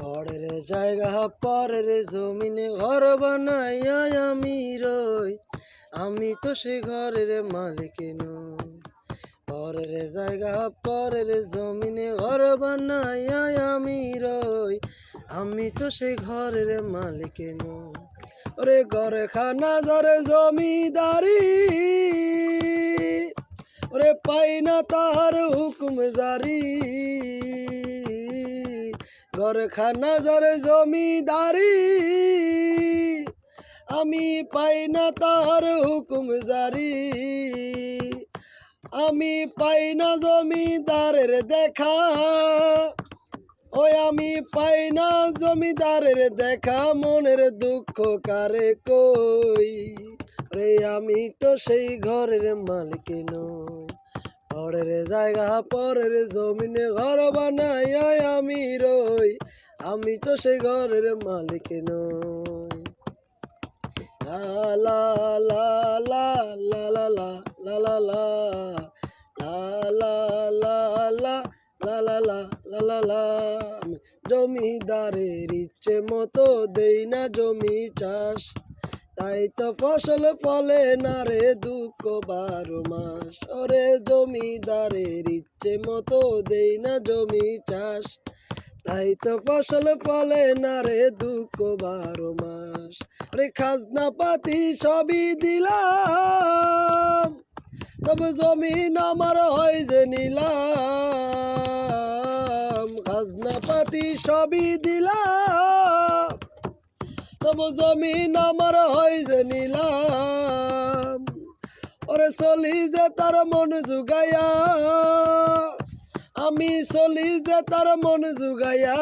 পরের জায়গা পরের জমিনে ঘর বানাইয়া আমি রই, আমি তো সে ঘরের মালিক নই। পরের জায়গা পরের জমিনে ঘর বানাইয়া আমি রই, আমি তো সে ঘরের মালিক নই। ওরে ঘরে খানা যারে জমিদারি, ওরে পাই না তার হুকুম জারি। ঘর খানা যারে জমিদারি, আমি পাই না তার হুকুম জারি। আমি পাই না জমিদারের দেখা, ওই আমি পাই না জমিদারের দেখা, মনের দুঃখ কারে কই। রে আমি তো সেই ঘরের মালিক নই। পরের জায়গা পরের জমিনে ঘর বানাইয়া আমি রই, আমি তো সেই ঘরের মালিক নই। লা লা লা লা লা লা লা লা লা লা লা লা লা লা লা লা লা লা। জমিদারের ইচ্ছে মতো দেই না জমি চাষ, তাই তো ফসল ফলে না রে দুঃখ 12 মাস। ওরে জমিদারের ইচ্ছে মতো দেই না জমি চাষ, তাই তো ফসল ফলে না রে দুঃখ 12 মাস। রে খাজনা পাতি সবই দিলাম, তবে জমিন আমার হয় যে নিলাম। খাজনা পাতি সবই দিলাম, তবে জমিন আমার হয় যে নিলাম। ওরে চলি যে তার মন জুগাইয়া, আমি চলি যে তার মন জুগাইয়া।